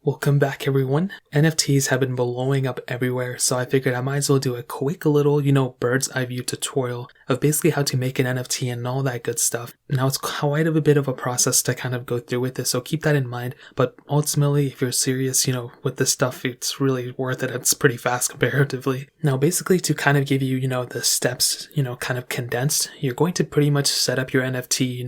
Welcome back everyone. NFTs have been blowing up everywhere, so I figured I might as well do a quick little, bird's eye view tutorial of basically how to make an NFT and all that good stuff. Now it's quite a bit of a process to kind of go through with this, so keep that in mind. But ultimately, if you're serious, with this stuff, it's really worth it. It's pretty fast comparatively. Now basically to kind of give you, the steps, kind of condensed, you're going to pretty much set up your NFT,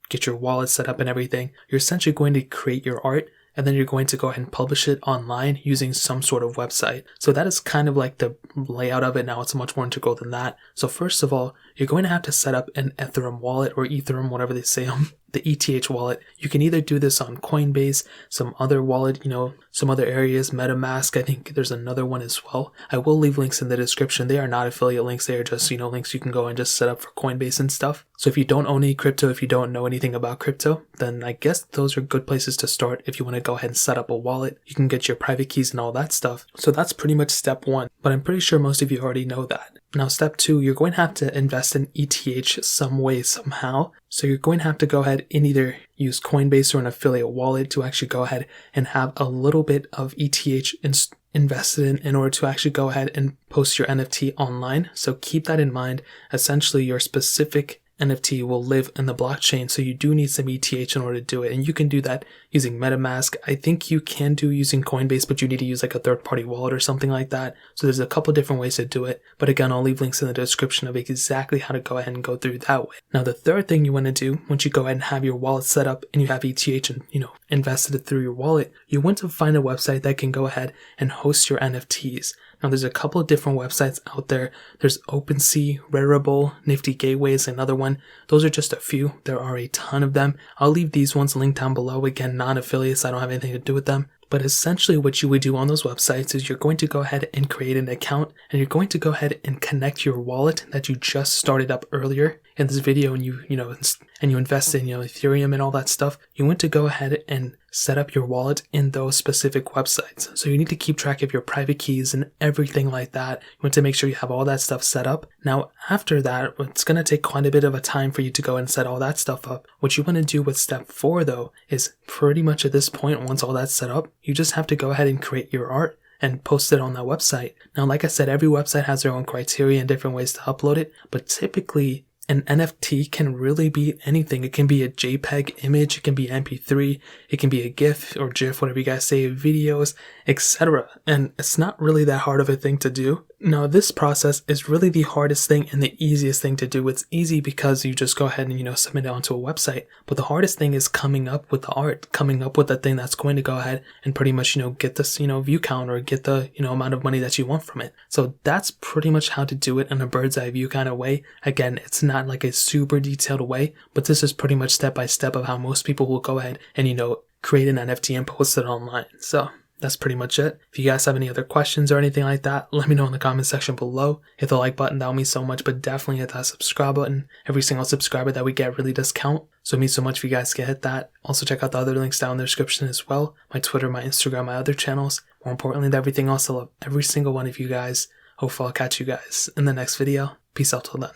get your wallet set up and everything. You're essentially going to create your art, and then you're going to go ahead and publish it online using some sort of website. So that is kind of like the layout of it. Now it's much more integral than that. So first of all, you're going to have to set up an Ethereum wallet or Ethereum, whatever they say, the ETH wallet. You can either do this on Coinbase, some other wallet, some other areas, MetaMask. I think there's another one as well. I will leave links in the description. They are not affiliate links. They are just, links you can go and just set up for Coinbase and stuff. So if you don't own any crypto, if you don't know anything about crypto, then I guess those are good places to start. If you want to go ahead and set up a wallet, you can get your private keys and all that stuff. So that's pretty much step one, but I'm pretty sure most of you already know that. Now step two, you're going to have to invest in ETH some way, somehow. So you're going to have to go ahead and either use Coinbase or an affiliate wallet to actually go ahead and have a little bit of ETH invested in order to actually go ahead and post your NFT online. So keep that in mind. Essentially, your specific NFT will live in the blockchain, so you do need some ETH in order to do it, and you can do that using MetaMask. I think you can do using Coinbase, but you need to use like a third-party wallet or something like that. So there's a couple different ways to do it, but again, I'll leave links in the description of exactly how to go ahead and go through that way. Now the third thing you want to do, once you go ahead and have your wallet set up and you have ETH and invested it through your wallet, you want to find a website that can go ahead and host your NFTs. Now there's a couple of different websites out there. There's OpenSea, Rarible, Nifty Gateway is another one. Those are just a few. There are a ton of them. I'll leave these ones linked down below. Again, non-affiliates, I don't have anything to do with them. But essentially what you would do on those websites is you're going to go ahead and create an account, and you're going to go ahead and connect your wallet that you just started up earlier in this video, and you invest in Ethereum and all that stuff. You want to go ahead and set up your wallet in those specific websites. So you need to keep track of your private keys and everything like that. You want to make sure you have all that stuff set up. Now after that, it's going to take quite a bit of a time for you to go and set all that stuff up. What you want to do with step 4 though is pretty much at this point, once all that's set up, you just have to go ahead and create your art and post it on that website. Now, like I said, every website has their own criteria and different ways to upload it, but typically an NFT can really be anything. It can be a JPEG image, it can be MP3, it can be a GIF or GIF, whatever you guys say, videos, etc. And it's not really that hard of a thing to do. Now, this process is really the hardest thing and the easiest thing to do. It's easy because you just go ahead and, submit it onto a website. But the hardest thing is coming up with the art, coming up with the thing that's going to go ahead and pretty much, get this, view count or get the, amount of money that you want from it. So that's pretty much how to do it in a bird's eye view kind of way. Again, it's not like a super detailed way, but this is pretty much step by step of how most people will go ahead and, create an NFT and post it online. So that's pretty much it. If you guys have any other questions or anything like that, let me know in the comment section below. Hit the like button, that would mean so much, but definitely hit that subscribe button. Every single subscriber that we get really does count, so it means so much if you guys can hit that. Also check out the other links down in the description as well. My Twitter, my Instagram, my other channels. More importantly than everything else, I love every single one of you guys. Hopefully I'll catch you guys in the next video. Peace out till then.